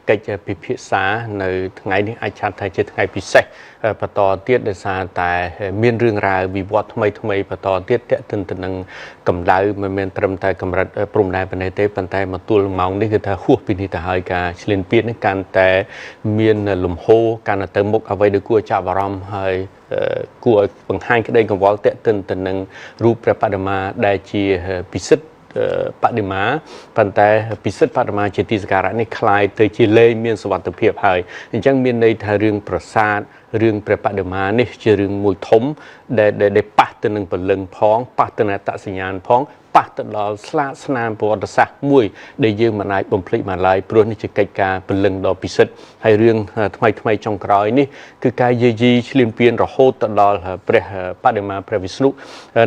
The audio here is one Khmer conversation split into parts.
កិច្ចពិភាក្សានៅថ្ងៃនេះអាចចាត់ថាជាថ្ងៃពិសេសបន្តទៀតដោយសារតែមានរឿងរ៉ាវវិវត្តថ្មីបន្តទៀតទាក់ទិនទៅនឹងកម្ដៅមិនមែនត្រឹមតែកម្រិតព្រំដែនប៉ុណ្ណេះទេប៉ុន្តែមកទល់ម៉ោងនេះគឺថាហួសពីនេះទៅហើយការឈ្លានពាននេះកាន់តែមានលំហូរកាន់តែទៅមុខអ្វីដែលគួរចាប់អារម្មណ៍ហើយគួរឲ្យបង្ហាញក្តីកង្វល់ទាក់ទិនទៅនឹងរូបព្រះបដិមាដែលជាពិសិដ្ឋបដិមាប៉ុន្តែពិសិដ្ឋបដិមាជាទីសក្ការៈនេះคล้ายទៅជាលេងមានសុវត្ថិភាពហើយអញ្ចឹងមានន័យថារឿងប្រាសាទរឿងព្រះបដិមានេះជារឿងមួយធំដែលប៉ះទៅនឹងពលឹងផងប៉ះទៅនឹងអត្តសញ្ញាណផងប៉ះទៅដល់ស្លាកស្នាមប្រវត្តិសាស្ត្រមួយដែលយើងមិនអាចបំភ្លេចបានឡើយព្រោះនេះជាកិច្ចការពលឹងដ៏ពិសិដ្ឋហើយរឿងថ្មីចុងក្រោយនេះគឺការយាយីឈ្លានពានរហូតទៅដល់ព្រះបដិមាព្រះវិស្ណុ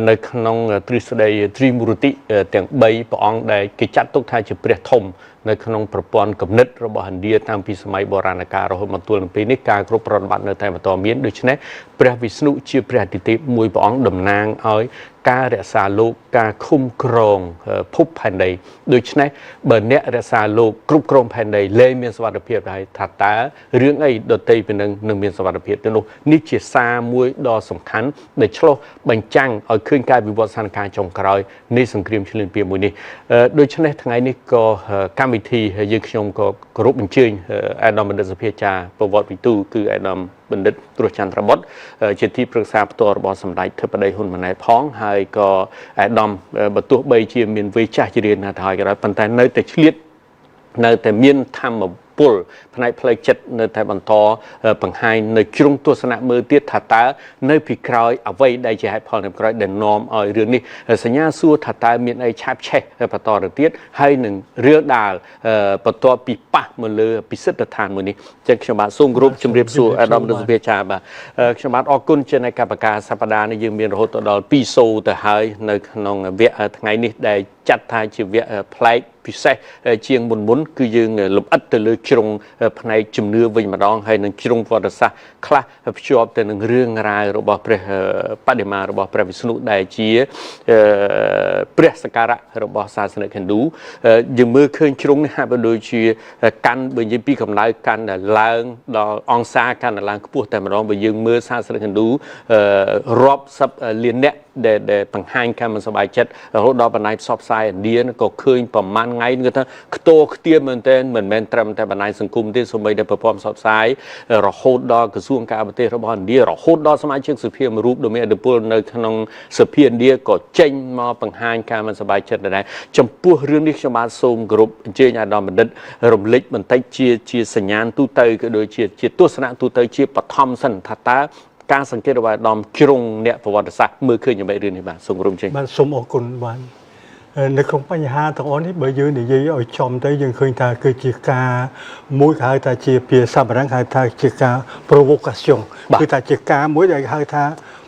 នៅក្នុងទ្រឹស្ដីត្រីមូរតិទាំង3ព្រះអង្គដែលគេចាត់ទុកថាជាព្រះធំនៅក្នុងប្រព័ន្ធគំនិតរបស់ឥណ្ឌាតាំងពីសម័យបុរាណកាលរហូតមកទល់នឹងពេលនេះការគ្រប់ប្រតិបត្តិនៅតែបន្តមានដូច្នេះព្រះវិស្ណុជាព្រះអាទិទេពមួយព្រះអង្គតំណាងឲ្យការរក្សាលោកការឃុំក្រងភពផែនដីដូច្នេះបើអ្នករក្សាលោកគ្រប់គ្រងផែនដីលែងមានសុវត្ថិភាពហើយថាតើរឿងអីដទៃពីនឹងមានសុវត្ថិភាពទៅនោះនេះជាសារមួយដ៏សំខាន់ដែលឆ្លុះបញ្ចាំងឲ្យឃើញការវិវត្តស្ថានភាពចុងក្រោយនៃសង្គ្រាមឈ្លានពានមួយនេះដូច្នេះថ្ងៃនេះក៏កម្មវិធីយើងខ្ញុំក៏គោរពអញ្ជើញអាដាមបណ្ឌិតសភាចារប្រវត្តិវិទូគឺអាដាមបណ្ឌិតត្រួសចន្ទ្របុត្រជាទីប្រឹក្សាផ្ទាល់របស់សម្ដេចធិបតីហ៊ុនម៉ាណែតផងហើយក៏អាដាមបើទោះបីជាមានវ័យចាស់ជ្រាបណាស់ទៅហើយក៏ដោយប៉ុន្តែនៅតែឆ្លៀតនៅតែមានធម្មពលផ្នែកផ្លូវចិត្តនៅតែបន្តបង្ហាញនៅជ្រុងទស្សនៈមើលទៀតថាតើនៅពីក្រោយអ្វីដែលជាហេតុផលនៅក្រោយដែលនាំឲ្យរឿងនេះសញ្ញាសួរថាតើមានអីឆាបឆេះបន្តទៅទៀតហើយនឹងរឿងដាលបន្ទាប់ពីប៉ះមកលើពិសិដ្ឋដ្ឋានមួយនេះចឹងខ្ញុំបាទសូមគោរពជម្រាបសួរអាដាមរដ្ឋសភាចារបាទខ្ញុំបាទអរគុណជានៃកបការសប្តាហ៍នេះយើងមានរហូតដល់2សូទៅហើយនៅក្នុងវគ្គថ្ងៃនេះដែលចាត់ថាជាវគ្គប្លែកពិសេសជាងមុនគឺយើងលម្អិតទៅលើជ្រុងផ្នែកជំនឿវិញម្ដងហើយនឹងជ្រុងប្រវត្តិសាស្ត្រខ្លះភ្ជាប់ទៅនឹងរឿងរ៉ាវរបស់ព្រះបដិមារបស់ព្រះវិស្ណុដែលជាព្រះសក្ការៈរបស់សាសនិកហិណ្ឌូយើងមើលឃើញជ្រុងនេះហាក់បីដូចជាកាន់បើនិយាយពីកម្ដៅកាន់តែឡើងដល់អង្សាកាន់តែឡើងខ្ពស់តែម្ដងបើយើងមើលសាសនិកហិណ្ឌូរាប់សិបលានអ្នកដែលបង្ហាញការមិនសប្បាយចិត្តរហូតដល់បណ្ដាញផ្សព្វផ្សាយឥណ្ឌាក៏ឃើញប្រមាណថ្ងៃគឺថាខ្ទោខ្ទាមមែនទែនមិនមែនត្រឹមតែបណ្ដាញសង្គមទេសូម្បីតែប្រព័ន្ធផ្សព្វផ្សាយរហូតដល់ក្រសួងការបរទេសរបស់ឥណ្ឌារហូតដល់សមាជិកសភាមួយរូបដ៏មានឥទ្ធិពលនៅក្នុងសភាឥណ្ឌាក៏ចេញមកបង្ហាញការមិនសប្បាយចិត្តដែរចំពោះរឿងនេះខ្ញុំបាទសូមគោរពអញ្ជើញអាដាមបណ្ឌិតរំលេចបន្តិចជាសញ្ញាណទូទៅក៏ដូចជាទស្សនៈទូទៅជាបឋមសិនថាតើការសង្កេតរបស់អាដាមជ្រុងអ្នកប្រវត្តិសាស្ត្រមើលឃើញយ៉ាងម៉េចរឿងនេះបាទសូមគោរពអញ្ជើញបាទសូមអរគុណបាទនៅក្នុងបញ្ហាទាំងអស់នេះបើយើងនិយាយឲ្យចំទៅយើងឃើញថាគឺជាការមួយហៅថាជាភាសាបារាំងហៅថាជាការ provocation គឺថាជាការមួយដែលហៅថា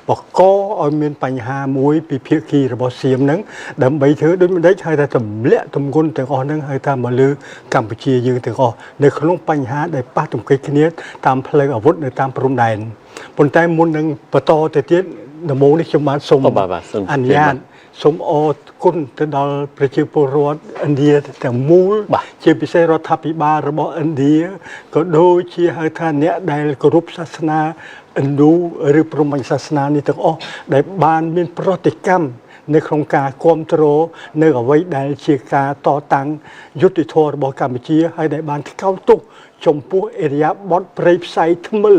បកឲ្យមានបញ្ហាមួយពីភាគីរបស់សៀមហ្នឹងដើម្បីធ្វើដូចម្ដេចហៅថាទម្លាក់ទម្ងន់ទាំងអស់ហ្នឹងហៅថាមកលើកម្ពុជាយើងទាំងអស់នៅក្នុងបញ្ហាដែលប៉ះទង្គិចគ្នាតាមផ្លូវអាវុធនៅតាមព្រំដែនប៉ុន្តែមុននឹងបន្តទៅទៀតដំបូងនេះខ្ញុំបាទសូមអនុញ្ញាតសូមអរគុណទៅដល់ប្រជាពលរដ្ឋឥណ្ឌាទាំងមូលជាពិសេសរដ្ឋាភិបាលរបស់ឥណ្ឌាក៏ដូចជាហៅថាអ្នកដែលគោរពសាសនាឥណ្ឌូឬព្រហ្មញ្ញសាសនានេះទាំងអស់ដែលបានមានប្រតិកម្មនៅក្នុងការគ្រប់គ្រងនៅអ្វីដែលជាការតតាំងយុត្តិធម៌របស់កម្ពុជាហើយដែលបានថ្កោលទោសចំពោះអេរិយាបថព្រៃផ្សៃថ្មិល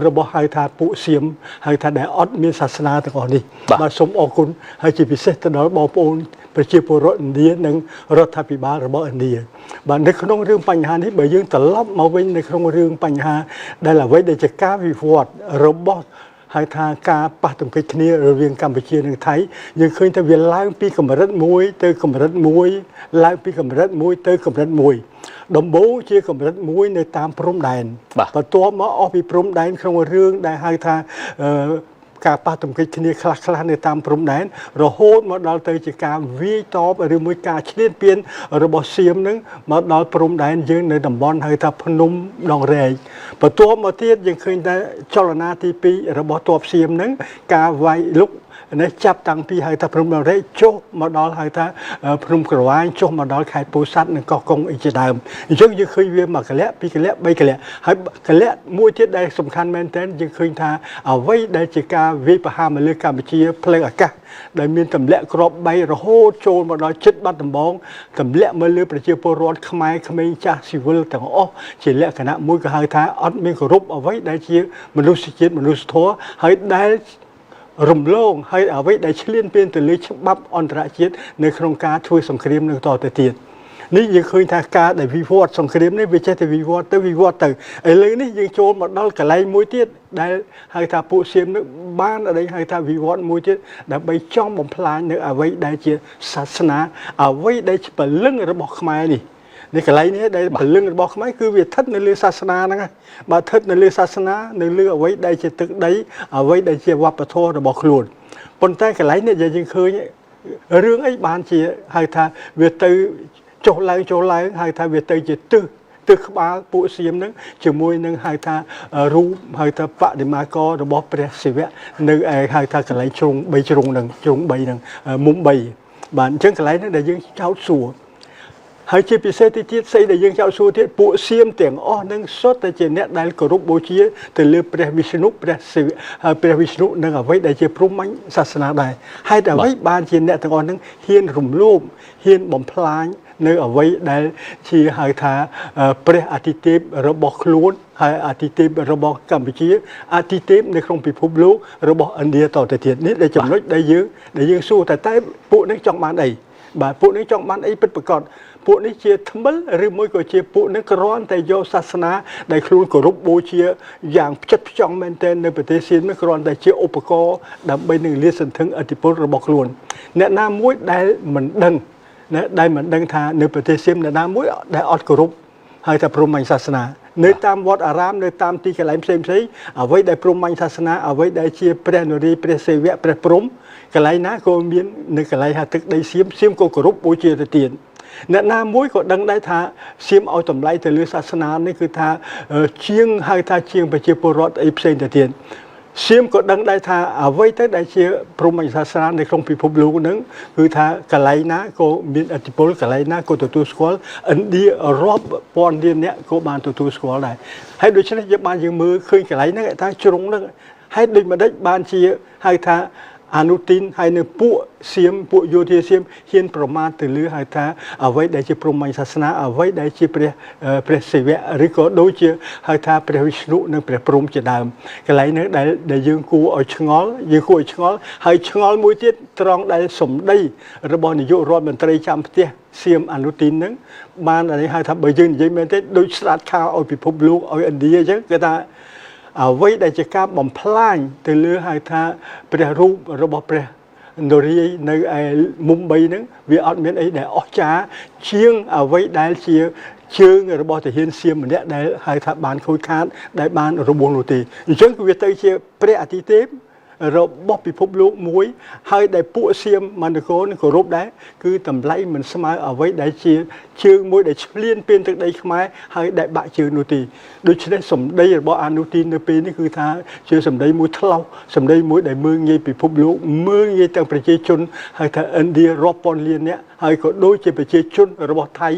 របស់ហៅថាពួកសៀមហៅថាដែលអត់មានសាសនាទាំងអស់នេះបាទសូមអរគុណហើយជាពិសេសទៅដល់បងប្អូនប្រជាពលរដ្ឋឥណ្ឌានិងរដ្ឋាភិបាលរបស់ឥណ្ឌាបាទនៅក្នុងរឿងបញ្ហានេះបើយើងត្រឡប់មកវិញនៅក្នុងរឿងបញ្ហាដែលអ្វីដែលជាការវិវត្តរបស់ហៅថាការប៉ះទង្គិចគ្នារវាងកម្ពុជានិងថៃយើងឃើញថាវាឡើងពីកម្រិតមួយទៅកម្រិតមួយឡើងពីកម្រិតមួយទៅកម្រិតមួយដំបូងជាកម្រិតមួយនៅតាមព្រំដែនបន្ទាប់មកអស់ពីព្រំដែនក្នុងរឿងដែលហៅថាការប៉ះទង្គិចគ្នាខ្លះនៅតាមព្រំដែនរហូតមកដល់ទៅជាការវាយតបឬមួយការឈ្លានពានរបស់សៀមនឹងមកដល់ព្រំដែនយើងនៅតំបន់ហៅថាភ្នំដងរែកបន្ទាប់មកទៀតយើងឃើញថាចលនាទី2របស់ទ័ពសៀមនឹងការវាយលុក នេះចាប់តាំងពីហៅថាព្រំដងរែកចុះមកដល់ហៅថាព្រំក្រវាញចុះមកដល់ខេត្តពោធិ៍សាត់និងកោះកុងអីជាដើមអញ្ចឹងយើងឃើញវាមួយកលៈពីរកលៈបីកលៈហើយកលៈមួយទៀតដែលសំខាន់មែនទែនយើងឃើញថាអ្វីដែលជាការវាយប្រហារមកលើកម្ពុជាផ្លូវអាកាសដែលមានទម្លាក់គ្រាប់បែករហូតចូលមកដល់ជិតបាត់ដំបងទម្លាក់មកលើប្រជាពលរដ្ឋខ្មែរក្មេងចាស់ស៊ីវិលទាំងអស់ជាលក្ខណៈមួយក៏ហៅថាអត់មានគោរពអ្វីដែលជាមនុស្សជាតិមនុស្សធម៌ហើយដែលរំលងហើយអ្វីដែលឈ្លានពានទៅលើច្បាប់អន្តរជាតិនៅក្នុងការធ្វើសង្គ្រាមនៅតទៅទៀតនេះយើងឃើញថាការដែលវិវត្តសង្គ្រាមនេះវាចេះតែវិវត្តទៅឥឡូវនេះយើងចូលមកដល់កន្លែងមួយទៀតដែលហៅថាពួកសៀមនឹងបានអីហៅថាវិវត្តមួយទៀតដើម្បីចង់បំផ្លាញនៅអ្វីដែលជាសាសនាអ្វីដែលជាពលឹងរបស់ខ្មែរនេះកន្លែងនេះដែលពលឹងរបស់ខ្មែរគឺវាស្ថិតនៅលើសាសនាហ្នឹងបើស្ថិតនៅលើសាសនានៅលើអ្វីដែលជាទឹកដីអ្វីដែលជាវប្បធម៌របស់ខ្លួនប៉ុន្តែកន្លែងនេះយើងឃើញរឿងអីបានជាហៅថាវាទៅចុះឡើងហៅថាវាទៅជាទិសក្បាលពួកសៀមហ្នឹងជាមួយនឹងហៅថារូបហៅថាបដិមាកររបស់ព្រះសិវៈនៅឯហៅថាកន្លែងជ្រុង3ជ្រុងហ្នឹងមុំ3បាទអញ្ចឹងកន្លែងហ្នឹងដែលយើងចោទសួរហើយជាពិសេសទៀតស្អីដែលយើងចោទសួរទៀតពួកសៀមទាំងអស់នឹងសុទ្ធតែជាអ្នកដែលគោរពបូជាទៅលើព្រះវិស្ណុព្រះសិវៈព្រះវិស្ណុនិងអ្វីដែលជាព្រហ្មញ្ញសាសនាដែរហើយអ្វីបានជាអ្នកទាំងអស់នឹងហ៊ានរំលោភហ៊ានបំផ្លាញនៅអ្វីដែលជាហៅថាព្រះអាទិទេពរបស់ខ្លួនហើយអាទិទេពរបស់កម្ពុជាអាទិទេពនៅក្នុងពិភពលោករបស់ឥណ្ឌាតទៅទៀតនេះដែលចំណុចដែលយើងសួរតែពួកនេះចង់បានអីបាទពួកនេះចង់បានអីពិតប្រាកដពួកនេះជាថ្មិលឬមួយក៏ជាពួកនេះគ្រាន់តែយកសាសនាដែលខ្លួនគោរពបូជាយ៉ាងផ្ចិតផ្ចង់មែនទែននៅប្រទេសសៀមនេះគ្រាន់តែជាឧបករណ៍ដើម្បីនឹងលាតសន្ធឹងឥទ្ធិពលរបស់ខ្លួនអ្នកណាមួយដែលមិនដឹងថានៅប្រទេសសៀមអ្នកណាមួយដែលអត់គោរពហើយថាព្រហ្មញ្ញសាសនានៅតាមវត្តអារាមនៅតាមទីកន្លែងផ្សេងអ្វីដែលព្រហ្មញ្ញសាសនាអ្វីដែលជាព្រះនរាយណ៍ព្រះសិវៈព្រះព្រហ្មកន្លែងណាក៏មាននៅកន្លែងហាទឹកដីសៀមក៏គោរពបូជាទៅទៀតអ្នកណាមួយក៏ដឹងដែរថាសៀមឲ្យតម្លៃទៅលើសាសនានេះគឺថាជាងហៅថាជាងប្រជាពលរដ្ឋអីផ្សេងទៅទៀតសៀមក៏ដឹងដែរថាអ្វីទៅដែលជាព្រហ្មញ្ញសាសនានៅក្នុងពិភពលោកហ្នឹងគឺថាកន្លែងណាក៏មានឥទ្ធិពលកន្លែងណាក៏ទទួលស្គាល់ឥណ្ឌារាប់ពាន់លានអ្នកក៏បានទទួលស្គាល់ដែរហើយដូច្នេះយើងមើលឃើញកន្លែងហ្នឹងថាជ្រុងហ្នឹងហើយដូចម្ដេចបានជាហៅថាអនុទីនហើយនៅពួកសៀមពួកយោធាសៀមហ៊ានប្រមាថទៅលើហៅថាអ្វីដែលជាព្រហ្មញ្ញសាសនាអ្វីដែលជាព្រះសិវៈឬក៏ដូចជាហៅថាព្រះវិស្ណុនិងព្រះព្រហ្មជាដើមកន្លែងនេះដែលយើងគួរឲ្យឆ្ងល់ហើយឆ្ងល់មួយទៀតត្រង់ដែលសម្ដីរបស់នាយករដ្ឋមន្ត្រីចាំផ្ទះសៀមអនុទីនហ្នឹងបានហៅថាបើយើងនិយាយមែនទេដូចស្ដាច់ខោឲ្យពិភពលោកឲ្យឥណ្ឌាអញ្ចឹងគេថាអ្វីដែលជាការបំផ្លាញទៅលើហៅថាព្រះរូបរបស់ព្រះនរាយណ៍នៅឯមុំ3ហ្នឹងវាអត់មានអីដែលអស្ចារ្យជាងអ្វីដែលជាជើងរបស់ទាហានសៀមម្នាក់ដែលហៅថាបានខូចខាតដែលបានរបួសនោះទេអញ្ចឹងគឺវាទៅជាព្រះអាទិទេពរបស់ពិភពលោកមួយហើយដែលពួកសៀមមន្តគរនឹងគោរពដែរគឺតម្លៃមិនស្មើអ្វីដែលជាជើងមួយដែលឈ្លានពានទឹកដីខ្មែរហើយដែលបាក់ជើងនោះទេដូច្នេះសម្ដីរបស់អនុទីននៅពេលនេះគឺថាជាសម្ដីមួយថ្លោសសម្ដីមួយដែលមើងងាយពិភពលោកមើងងាយទាំងប្រជាជនហើយថាឥណ្ឌារាប់ពាន់លានអ្នកហើយក៏ដូចជាប្រជាជនរបស់ថៃ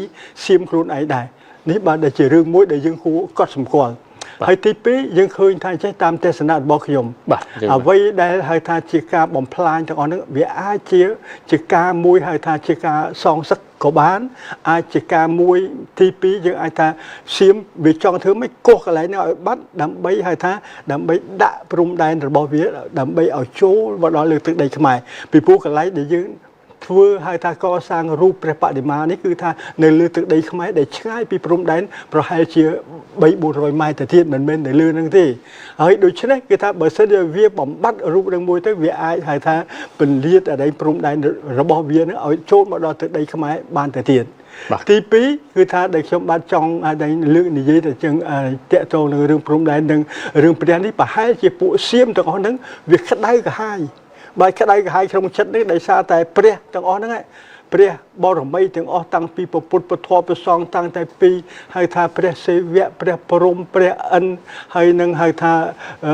សៀមខ្លួនឯងដែរនេះបានដែលជារឿងមួយដែលយើងគួរកត់សម្គាល់ហើយទី2យើងឃើញថាចេះតាមទស្សនៈរបស់ខ្ញុំអ្វីដែលហៅថាជាការបំផ្លាញទាំងអស់ហ្នឹងវាអាចជាការមួយហៅថាជាការសងសឹកក៏បានអាចជាការមួយទី2យើងអាចថាសៀមវាចង់ធ្វើម៉េចកោះកន្លែងនេះឲ្យបាត់ដើម្បីហៅថាដើម្បីដាក់ព្រំដែនរបស់វាដើម្បីឲ្យចូលមកដល់លើទឹកដីខ្មែរពីព្រោះកន្លែងដែលយើងធ្វើហៅថាកសាងរូបព្រះបដិមានេះគឺថានៅលើទឹកដីខ្មែរដែលឆ្ងាយពីព្រំដែនប្រហែលជា300-400ម៉ែត្រទៅទៀតមិនមែននៅលើនឹងទេហើយដូច្នេះគឺថាបើសិនជាវាបំបត្តិរូបនឹងមួយទៅវាអាចហៅថាពន្លាតអីព្រំដែនរបស់វានឹងឲ្យចូលមកដល់ទឹកដីខ្មែរបានទៅទៀតទី2គឺថាដែលខ្ញុំបានចង់ឲ្យលើកនិយាយទៅចឹងតាក់ទងនឹងរឿងព្រំដែននិងរឿងព្រះនេះប្រហែលជាពួកសៀមទាំងអស់ហ្នឹងវាក្តៅក្រហាយបើក្តៅក្រហាយក្នុងចិត្តនេះដោយសារតែព្រះទាំងអស់ហ្នឹង ព្រះបរមីទាំងអស់តាំងពីពុទ្ធពធព្រះសង្ឃតាំងតែពីហៅថាព្រះសេវៈព្រះព្រំព្រះអិនហើយនឹងហៅថា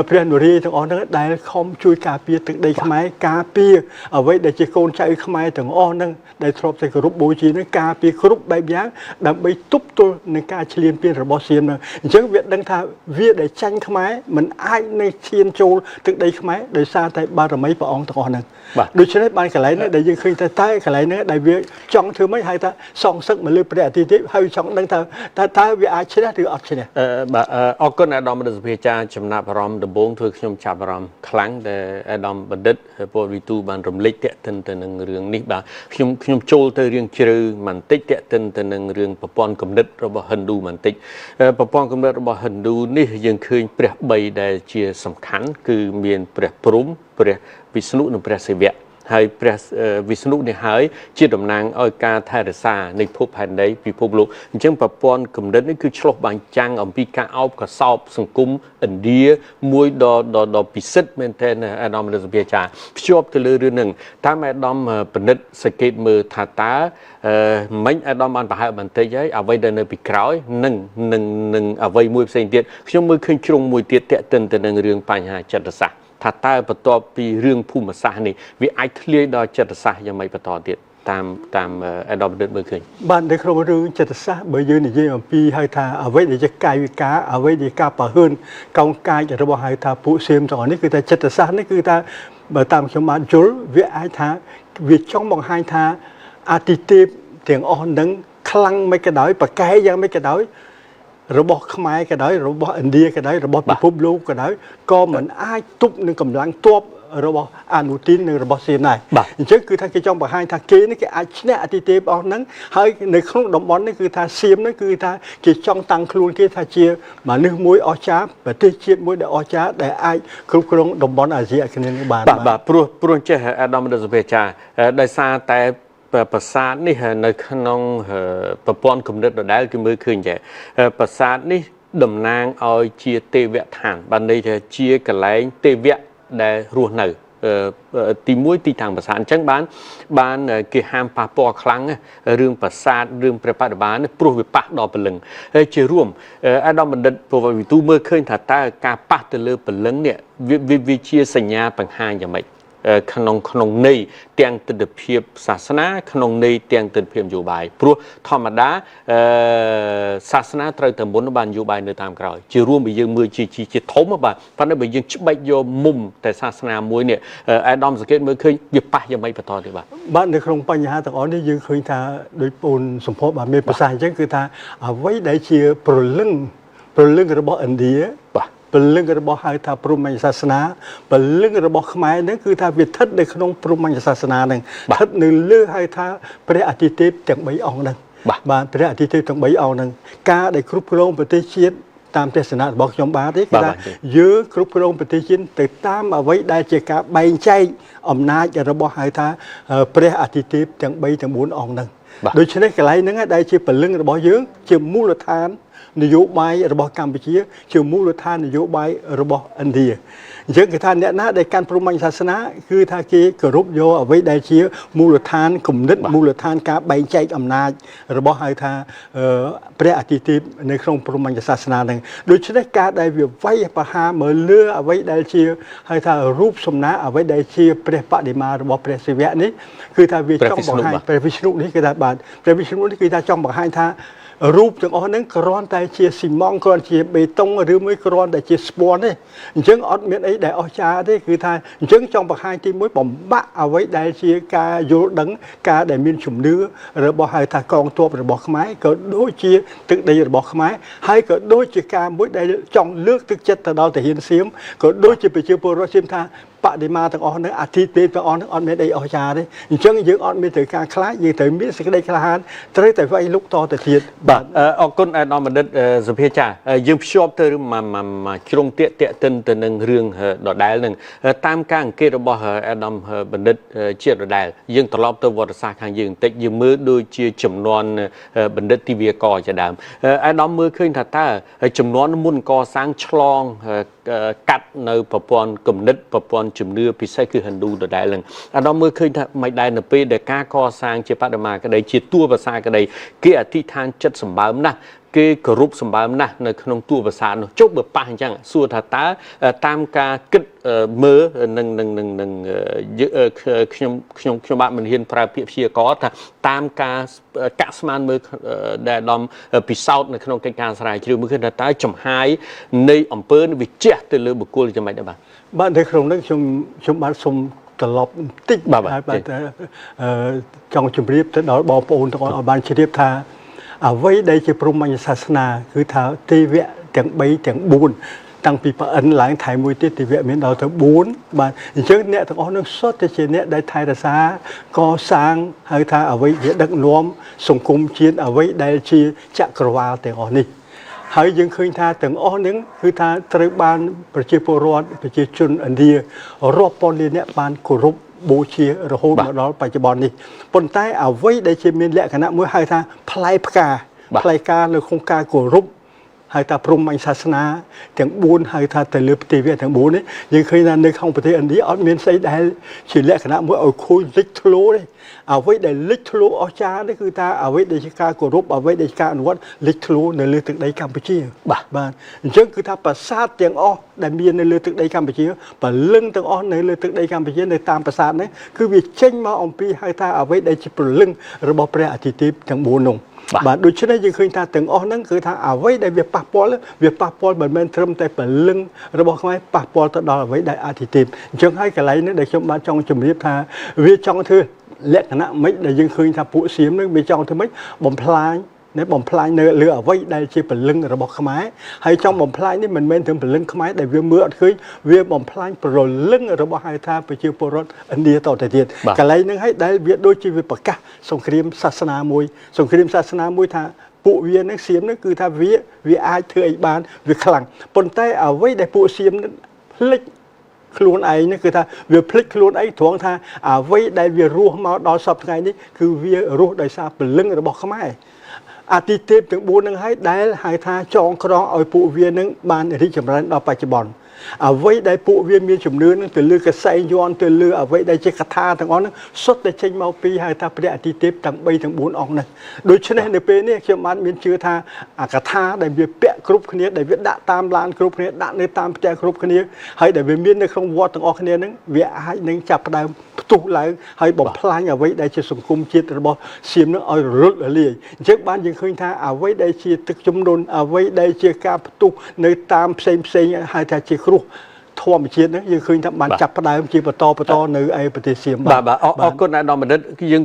ព្រះនរាយទាំងអស់ហ្នឹងដែលខំជួយការពារទឹកដីខ្មែរការពារអ្វីដែលជាកូនចៅខ្មែរទាំងអស់ហ្នឹងដែលធ្លាប់តែគោរពបូជាហ្នឹងការពារគ្រប់បែបយ៉ាងដើម្បីទប់ទល់នឹងការឈ្លានពានរបស់សៀមហ្នឹងអញ្ចឹងវាដឹងថាវាដែលចាញ់ខ្មែរមិនអាចនឹងឈានចូលទឹកដីខ្មែរដោយសារតែបារមីព្រះអង្គទាំងអស់ហ្នឹងដូច្នេះបានកន្លែងនេះដែលយើងឃើញថាតែកន្លែងនេះដែលវាចង់ធ្វើម៉េចហៅថាសងសឹកមកលើព្រះអាទិទេពហើយចង់ដឹងថាតើវាអាចឈ្នះឬអត់ឈ្នះបាទអរគុណអាដាមរដ្ឋសភាចាចំណាប់អារម្មណ៍ដំបូងធ្វើខ្ញុំចាប់អារម្មណ៍ខ្លាំងដែលអាដាមបណ្ឌិតពលវិទូបានរំលេចតេតិនទៅនឹងរឿងនេះបាទខ្ញុំចូលទៅរឿងជ្រៅបន្តិចតេតិនទៅនឹងរឿងប្រព័ន្ធគំនិតរបស់ហិណ្ឌូបន្តិចប្រព័ន្ធគំនិតរបស់ហិណ្ឌូនេះយើងឃើញព្រះ3ដែលជាសំខាន់គឺមានព្រះព្រំព្រះវិស្ណុនិងព្រះសិវៈហើយព្រះវិស្ណុនេះហើយជាតំណាងឲ្យការថែរក្សានៃភពផែនដីពិភពលោកអញ្ចឹងប្រព័ន្ធគំនិតនេះគឺឆ្លុះបញ្ចាំងអំពីការអោបកសោបសង្គមឥណ្ឌាមួយដ៏ពិសិដ្ឋមែនទែនអាដាមរដ្ឋសភាចាភ្ជាប់ទៅលើរឿងហ្នឹងតាមអាដាមបណ្ឌិតសង្កេតមើលថាតើមិញអាដាមបានប្រហែលបន្តិចហើយអ្វីដែលនៅពីក្រោយនឹងអ្វីមួយផ្សេងទៀតខ្ញុំមើលឃើញជ្រុងមួយទៀតតេតិនទៅនឹងរឿងបញ្ហាចិត្តសាស្ត្រថាតើបន្ទាប់ពីរឿងភូមិសាស្ត្រនេះវាអាចធ្លាយដល់ចិត្តសាស្ត្រយ៉ាងម៉េចបន្តទៀតតាមអាដាមបណ្ឌិតមើលឃើញបាននៅក្នុងរឿងចិត្តសាស្ត្របើយើងនិយាយអំពីហៅថាអ្វីដែលជាកាយវិការអ្វីដែលការប្រហើនកោងកាយរបស់ហៅថាពួកសៀមទាំងអស់នេះគឺថាចិត្តសាស្ត្រនេះគឺថាបើតាមខ្ញុំបានយល់វាអាចថាវាចង់បង្ហាញថាអាទិទេពទាំងអស់នឹងខ្លាំងមិនក៏ដោយប្រកែកយ៉ាងមិនក៏ដោយរបស់ខ្មែរក៏ដោយរបស់ឥណ្ឌាក៏ដោយរបស់ពិភពលោកក៏ដោយក៏មិនអាចទប់នឹងកម្លាំងទ័ពរបស់អានូទីននិងរបស់សៀមដែរអញ្ចឹងគឺថាគេចង់បង្ហាញថាគេនេះគេអាចឈ្នះអាទិទេពអស់ហ្នឹងហើយនៅក្នុងតំបន់នេះគឺថាសៀមនេះគឺថាគេចង់តាំងខ្លួនគេថាជាមនុស្សមួយអស្ចារ្យប្រទេសជាតិមួយដែលអស្ចារ្យដែលអាចគ្រប់គ្រងតំបន់អាស៊ីអាគ្នេយ៍នេះបានបាទព្រោះចេះអាដាមរដ្ឋសភាចាដោយសារតែប្រាសាទនេះនៅក្នុងប្រព័ន្ធគំនិតដដែលគឺមើលឃើញតែប្រាសាទនេះតំណាងឲ្យជាទេវឋានបានន័យថាជាកន្លែងទេវៈដែលរស់នៅទី1ទីតាំងប្រាសាទអញ្ចឹងបានគេហាមប៉ះពាល់ខ្លាំងរឿងប្រាសាទរឿងព្រះបដិមានេះព្រោះវាប៉ះដល់ព្រលឹងហើយជារួមអាដាមបណ្ឌិតពលវិទូមើលឃើញថាតើការប៉ះទៅលើព្រលឹងនេះវាជាសញ្ញាបង្ហាញយ៉ាងម៉េចក្នុងន័យទាំងទិដ្ឋភាពសាសនាក្នុងន័យទាំងទិដ្ឋភាពនយោបាយព្រោះធម្មតាសាសនាត្រូវតែមុនបាននយោបាយនៅតាមក្រោយជារួមបើយើងមើលជាធំបាទប៉ុន្តែបើយើងច្បែកយកមុំតែសាសនាមួយនេះអាដាមសង្កេតមើលឃើញវាប៉ះយ៉ាងម៉េចបន្តទៀតបាទនៅក្នុងបញ្ហាទាំងអស់នេះយើងឃើញថាដោយពូនសម្ពោធបាទមានប្រសាសន៍អញ្ចឹងគឺថាអ្វីដែលជាព្រលឹងរបស់ឥណ្ឌាបាទពលឹងរបស់ហៅថាព្រហ្មញ្ញសាសនាពលឹងរបស់ខ្មែរហ្នឹងគឺថាវាស្ថិតនៅក្នុងព្រហ្មញ្ញសាសនាហ្នឹងស្ថិតនៅលើហៅថាព្រះអាទិទេពទាំង3អង្គហ្នឹងបាទព្រះអាទិទេពទាំង3អង្គហ្នឹងការដែលគ្រប់គ្រងប្រទេសជាតិតាមទស្សនៈរបស់ខ្ញុំបាទទេគឺថាយើងគ្រប់គ្រងប្រទេសជាតិទៅតាមអ្វីដែលជាការបែងចែកអំណាចរបស់ហៅថាព្រះអាទិទេពទាំង3ទាំង4អង្គហ្នឹងដូច្នេះកន្លែងហ្នឹងដែលជាពលឹងរបស់យើងជាមូលដ្ឋាននយោបាយរបស់កម្ពុជាជាមូលដ្ឋាននយោបាយរបស់ឥណ្ឌាអញ្ចឹងគេថាអ្នកណាដែលកាន់ព្រហ្មញ្ញសាសនាគឺថាគេគោរពយកអ្វីដែលជាមូលដ្ឋានគំនិតមូលដ្ឋានការបែងចែកអំណាចរបស់ហៅថាព្រះអាទិទេពនៅក្នុងព្រហ្មញ្ញសាសនាហ្នឹងដូច្នេះការដែលវាវាយប្រហារមើលលើអ្វីដែលជាហៅថារូបសំណាកអ្វីដែលជាព្រះបដិមារបស់ព្រះសិវៈនេះគឺថាវាចង់បង្ហាញព្រះវិស្ណុនេះគឺថាបាទព្រះវិស្ណុនេះគឺថាចង់បង្ហាញថារូបទាំងអស់ហ្នឹងគ្រាន់តែជាស៊ីម៉ង់គ្រាន់ជាបេតុងឬមួយគ្រាន់តែជាស្ពាន់ទេអញ្ចឹងអត់មានអីដែលអស្ចារ្យទេគឺថាអញ្ចឹងចង់បង្ហាញទី1បំបាក់អ្វីដែលជាការយល់ដឹងការដែលមានជំនឿរបស់ហៅថាកងទ័ពរបស់ខ្មែរក៏ដូចជាទឹកដីរបស់ខ្មែរហើយក៏ដូចជាការមួយដែលចង់លើកទឹកចិត្តទៅដល់ទាហានសៀមក៏ដូចជាប្រជាពលរដ្ឋសៀមថាបដិមាទាំងអស់ហ្នឹងអាទិទេពទាំងអស់ហ្នឹងអត់មានអីអស្ចារ្យទេអញ្ចឹងយើងអត់មានត្រូវការខ្លាចយើងត្រូវមានសេចក្តីក្លាហានត្រូវតែវាយលុកតទៅទៀតបាទអរគុណអាដាមបណ្ឌិតសុភាចាយើងភ្ជាប់ទៅមកជ្រុងតាកតិនទៅនឹងរឿងដដែលហ្នឹងតាមការអង្កេតរបស់អាដាមបណ្ឌិតជាដដែលយើងត្រឡប់ទៅវត្តសាស្ត្រខាងយើងបន្តិចយើងមើលដូចជាចំនួនបណ្ឌិតទិវាករជាដើមអាដាមមើលឃើញថាតើចំនួនមុនកសាងឆ្លងកាត់នៅប្រព័ន្ធគំនិតប្រព័ន្ធ ជំនឿពិសេសគឺ Hindu ដដែលហ្នឹងអានោះមើលឃើញថាមិនដែរនៅពេលដែលការកសាងជាបដិមាក្តីជាតួភាសាក្តីគេអធិដ្ឋានចិត្តសម្បើមណាស់គេគោរពសម្បើមណាស់នៅក្នុងតួភាសានោះជប់បើប៉ះអញ្ចឹងសួរថាតើតាមការគិតមើលនឹងខ្ញុំបាទមិនហ៊ានប្រើពាក្យព្យាករណ៍ថាតាមការកាក់ស្មានមើលដែលដំពិសោធន៍នៅក្នុងកិច្ចការស្រាវជ្រាវមើលឃើញថាតើចំហាយនៃអំពើវិជ្ជៈទៅលើបុគ្គលយ៉ាងម៉េចដែរបាទនៅក្នុងនោះខ្ញុំបាទសូមត្រឡប់បន្តិចបាទចង់ជម្រាបទៅដល់បងប្អូនទាំងអស់ឲ្យបានជ្រាបថាអ្វីដែលជាព្រហ្មញ្ញសាសនាគឺថាទេវៈទាំង3ទាំង4តាំងពីប្រអិនឡើងថែមមួយទៀតទេវៈមានដល់ទៅ4បាទអញ្ចឹងអ្នកទាំងអស់នោះសុទ្ធតែជាអ្នកដែលថែរក្សាកសាងហៅថាអ្វីវាដឹកនាំសង្គមជាតិអ្វីដែលជាចក្រវាលទាំងអស់នេះហើយយើងឃើញថាទាំងអស់ហ្នឹងគឺថាត្រូវបានប្រជាពលរដ្ឋប្រជាជនឥណ្ឌារាប់ពាន់លានអ្នកបានគោរពបូជារហូតមកដល់បច្ចុប្បន្ននេះប៉ុន្តែអ្វីដែលជាមានលក្ខណៈមួយហៅថាផ្លែផ្កានៅក្នុងការគោរពហៅថាព្រហ្មញ្ញសាសនាទាំង4ហៅថាទៅលើទេវៈទាំង4នេះយើងឃើញថានៅក្នុងប្រទេសឥណ្ឌាអត់មានស្អីដែលជាលក្ខណៈមួយឲ្យខូចលេចធ្លោទេអ្វីដែលលេចធ្លោអស្ចារ្យនេះគឺថាអ្វីដែលជាការគោរពអ្វីដែលជាការអនុវត្តលេចធ្លោនៅលើទឹកដីកម្ពុជាបាទអញ្ចឹងគឺថាប្រាសាទទាំងអស់ដែលមាននៅលើទឹកដីកម្ពុជាពលឹងទាំងអស់នៅលើទឹកដីកម្ពុជានៅតាមប្រាសាទហ្នឹងគឺវាចេញមកអំពីហៅថាអ្វីដែលជាពលឹងរបស់ព្រះអាទិទេពទាំង4នោះបាទដូច្នេះយើងឃើញថាទាំងអស់ហ្នឹងគឺថាអ្វីដែលវាប៉ះពាល់មិនមែនត្រឹមតែពលឹងរបស់ខ្មែរប៉ះពាល់ទៅដល់អ្វីដែលអាទិទេពអញ្ចឹងហើយកន្លែងនេះដែលខ្ញុំបានចង់ជម្រាបថាវាចង់ធ្វើលក្ខណៈមិនដែលយើងឃើញថាពួកសៀមនឹងវាចង់ធ្វើម៉េចបំផ្លាញនៅលើអ្វីដែលជាពលឹងរបស់ខ្មែរហើយចង់បំផ្លាញនេះមិនមែនត្រឹមពលឹងខ្មែរដែលវាមើលអត់ឃើញវាបំផ្លាញពលឹងរបស់ហៅថាប្រជាពលរដ្ឋឥណ្ឌាតទៅទៀតកន្លែងហ្នឹងហើយដែលវាដូចជាវាប្រកាសសង្គ្រាមសាសនាមួយថាពួកវានឹងសៀមនឹងគឺថាវាអាចធ្វើអីបានវាខ្លាំងប៉ុន្តែអ្វីដែលពួកសៀមភ្លេចខ្លួនឯងនេះគឺថាវាភ្លេចខ្លួនឯងត្រង់ថាអ្វីដែលវារស់មកដល់សពថ្ងៃនេះគឺវារស់ដោយសារពលឹងរបស់ខ្មែរអាទិទេពទាំង4នឹងហើយដែលហៅថាចងក្រងឲ្យពួកវានឹងបានរីកចម្រើនដល់បច្ចុប្បន្នអ្វីដែលពួកវាមានជំនឿនឹងទៅលើកសែងយ័ន្តទៅលើអ្វីដែលជាកថាទាំងអស់ហ្នឹងសុទ្ធតែចេញមកពីហៅថាព្រះអាទិទេពទាំង3ទាំង4អង្គនេះដូច្នេះនៅពេលនេះខ្ញុំបានមានជឿថាអាកថាដែលវាពាក់គ្រប់គ្នាដែលវាដាក់តាមឡានគ្រប់គ្នាដាក់នៅតាមផ្ទះគ្រប់គ្នាហើយដែលវាមាននៅក្នុងវត្តទាំងអស់គ្នាហ្នឹងវាអាចនឹងចាប់ផ្ដើមផ្ទុះឡើងហើយបំផ្លាញអ្វីដែលជាសង្គមជាតិរបស់សៀមនឹងឲ្យរលត់រលាយអញ្ចឹងបានយើងឃើញថាអ្វីដែលជាទឹកជំនន់អ្វីដែលជាការផ្ទុះនៅតាមផ្សេងហៅថាជាគ្រោះធម្មជាតិហ្នឹងយើងឃើញថាបានចាប់ផ្ដើមជាបន្តនៅឯប្រទេសសៀមបាទអរគុណអាដាមបណ្ឌិតយើង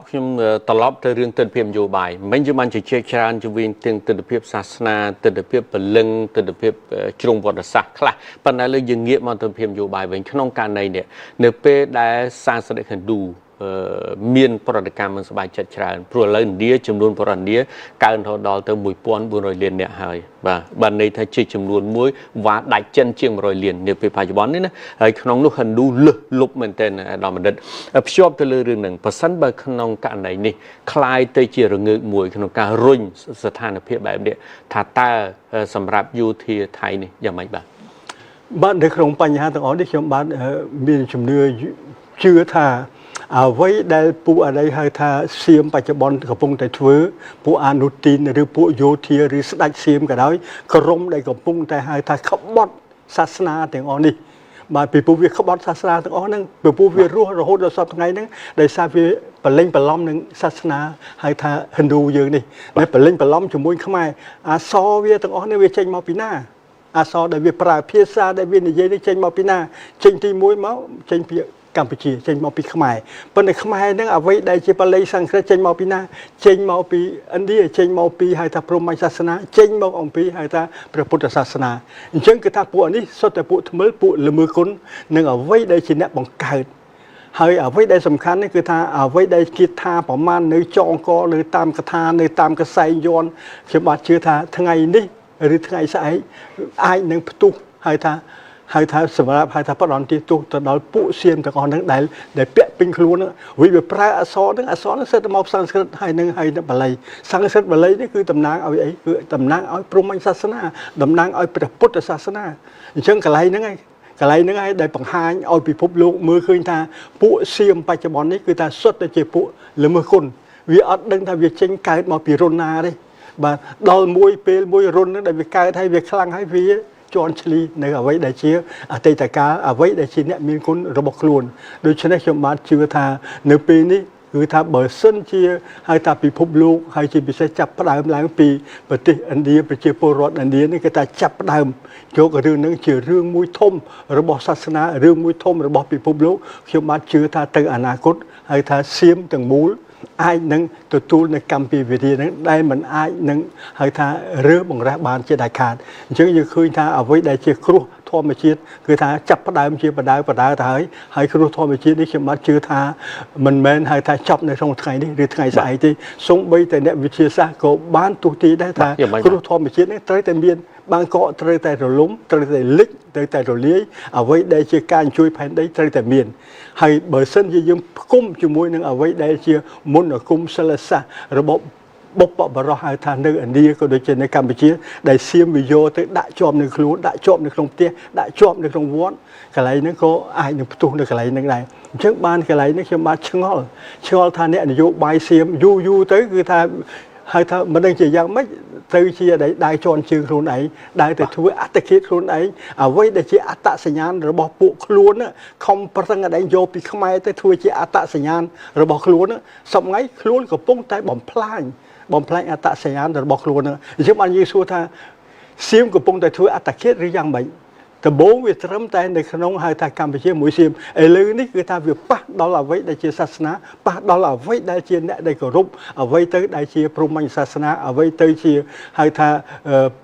ខ្ញុំត្រឡប់ទៅរឿងទិដ្ឋភាពនយោបាយមិនយើងបានជជែកច្រើនជំវិញទាំងទិដ្ឋភាពសាសនាទិដ្ឋភាពពលឹងទិដ្ឋភាពជ្រុងវត្តសាស្ត្រខ្លះប៉ុន្តែលើយើងងាកមកទិដ្ឋភាពនយោបាយវិញក្នុងករណីនេះនៅពេលដែលសាសនិក Hindu មានប្រតិកម្មមិនសប្បាយចិត្តច្រើនព្រោះឥឡូវឥណ្ឌាចំនួនប្រទេសឥណ្ឌាកើនរហូតដល់ទៅ1400លាននាក់ហើយបាទន័យថាជាចំនួនមួយវ៉ាដាច់ចិនជាង100លាននាពេលបច្ចុប្បន្ននេះណាហើយក្នុងនោះ Hindu លឹះលុបមែនទែនដល់បណ្ឌិតភ្ជាប់ទៅលើរឿងហ្នឹងប៉ះសិនបើក្នុងករណីនេះคล้ายទៅជារងើកមួយក្នុងការរុញស្ថានភាពបែបនេះថាតើសម្រាប់យោធាថៃនេះយ៉ាងម៉េចបាទនៅក្នុងបញ្ហាទាំងអស់នេះខ្ញុំបានមានជំនឿជឿថាអ្វីដែលពួកអីហៅថាសៀមបច្ចុប្បន្នកំពុងតែធ្វើពួកអនុទីនឬពួកយោធាឬស្ដេចសៀមក៏ដោយក្រុមដែលកំពុងតែហៅថាក្បត់សាសនាទាំងអស់នេះបាទពីពួកវាក្បត់សាសនាទាំងអស់ហ្នឹងពីពួកវារស់រហូតដល់សពថ្ងៃហ្នឹងដោយសារវាបលែងបន្លំនឹងសាសនាហៅថា Hindu យើងនេះតែបលែងបន្លំជាមួយខ្មែរអសរវាទាំងអស់នេះវាចេញមកពីណាអសរដែលវាប្រើភាសាដែលវានិយាយនេះចេញមកពីណាចេញទី1មកចេញពីកម្ពុជាចេញមកពីខ្មែរប៉ុន្តែខ្មែរហ្នឹងអ្វីដែលជាបាលីសំស្ក្រឹតចេញមកពីណាចេញមកពីឥណ្ឌាចេញមកពីហៅថាព្រហ្មញ្ញសាសនាចេញមកអំពីហៅថាព្រះពុទ្ធសាសនាអញ្ចឹងគឺថាពួកនេះសុទ្ធតែពួកថ្មិលពួកល្មើគុណនឹងអ្វីដែលជាអ្នកបង្កើតហើយអ្វីដែលសំខាន់នេះគឺថាអ្វីដែលគិតថាប្រមាណនៅចងកនៅតាមកថានៅតាមកសែងយ័ន្តខ្ញុំបាទជឿថាថ្ងៃនេះឬថ្ងៃស្អែកអាចនឹងផ្ទុះហៅថាសម្រាប់ហៅថាបដន្ទាទោសទៅដល់ពួកសៀមទាំងអស់ហ្នឹងដែលពាក់ពេញខ្លួនហ្នឹងវាប្រើអក្សរហ្នឹងសិតទៅមកសំស្ក្រឹតហើយបាលីសំស្ក្រឹតបាលីនេះគឺតំណាងឲ្យអីគឺតំណាងឲ្យព្រហ្មញ្ញសាសនាតំណាងឲ្យព្រះពុទ្ធសាសនាអញ្ចឹងកន្លែងហ្នឹងឯង កន្លែងហ្នឹងហើយដែលបង្ហាញឲ្យពិភពលោកមើលឃើញថាពួកសៀមបច្ចុប្បន្ននេះគឺថាសុទ្ធតែជាពួកល្មើសគុណវាអត់ដឹងថាវាចេញកើតមកពីរុនណាទេបាទដល់មួយពេលមួយរុនហ្នឹងដែលវាកើតហើយវាខ្លាំងហើយវាជន់ឈ្លីនៅអ្វីដែលជាអតីតកាលអ្វីដែលជាអ្នកមានគុណរបស់ខ្លួនដូច្នេះខ្ញុំបានជឿថានៅពេលនេះគឺថាបើសិនជាហើយថាពិភពលោកហើយជាពិសេសចាប់ផ្ដើមឡើងពីប្រទេសឥណ្ឌាប្រជាពលរដ្ឋឥណ្ឌានេះគេថាចាប់ផ្ដើមយករឿងហ្នឹងជារឿងមួយធំរបស់សាសនារឿងមួយធំរបស់ពិភពលោកខ្ញុំបានជឿថាទៅអនាគតហើយថាសៀមទាំងមូលអាចនឹងទទួលនៅកម្មពីវិរិយហ្នឹងដែលมันអាចនឹងហៅថារើបង្រាស់បានជាដាច់ខាតអញ្ចឹងយើងឃើញថាអ្វីដែលជាគ្រោះធម្មជាតិគឺថាចាប់ផ្ដើមជាបដៅទៅហើយគ្រោះធម្មជាតិនេះខ្ញុំបានជឿថាមិនមែនហៅថាចប់នៅក្នុងថ្ងៃនេះឬថ្ងៃស្អែកទេសូម្បីតែអ្នកវិទ្យាសាស្ត្រក៏បានទស្សន៍ទាយដែរថាគ្រោះធម្មជាតិនេះត្រូវតែមានបាងកកត្រូវតែរលំត្រូវតែលិចត្រូវតែរលាយអ្វីដែលជាការអញ្ជួយផែនដីត្រូវតែមានហើយបើសិនជាយើងផ្គុំជាមួយនឹងអ្វីដែលជាមន្តអាគមសិលសាស្ត្ររបស់បុព្វបុរសហៅថានៅឥណ្ឌាក៏ដូចជានៅកម្ពុជាដែលសៀមវាយកទៅដាក់ជាប់នៅខ្លួនដាក់ជាប់នៅក្នុងផ្ទះដាក់ជាប់នៅក្នុងវត្តកន្លែងហ្នឹងក៏អាចនឹងផ្ទុះនៅកន្លែងហ្នឹងដែរអញ្ចឹងបានកន្លែងនេះខ្ញុំបានឆ្ងល់ថាអ្នកនយោបាយសៀមយូរទៅគឺថាហៅថាមិនដឹងជាយ៉ាងម៉េចទៅជាដៃជន់ជើងខ្លួនឯងដែលទៅធ្វើអត្តឃាតខ្លួនឯងអ្វីដែលជាអត្តសញ្ញាណរបស់ពួកខ្លួនខំប្រឹងតែយកពីខ្មែរទៅធ្វើជាអត្តសញ្ញាណរបស់ខ្លួនសប្ងៃខ្លួនកំពុងតែបំផ្លាញអត្តសញ្ញាណរបស់ខ្លួនអញ្ចឹងបានយើងសួរថាសៀមកំពុងតែធ្វើអត្តឃាតឬយ៉ាងម៉េចដំបូងវាត្រឹមតែនៅក្នុងហៅថាកម្ពុជាមួយសៀមឥឡូវនេះគឺថាវាប៉ះដល់អ្វីដែលជាសាសនាប៉ះដល់អ្វីដែលជាអ្នកដែលគោរពអ្វីទៅដែលជាព្រហ្មញ្ញសាសនាអ្វីទៅជាហៅថា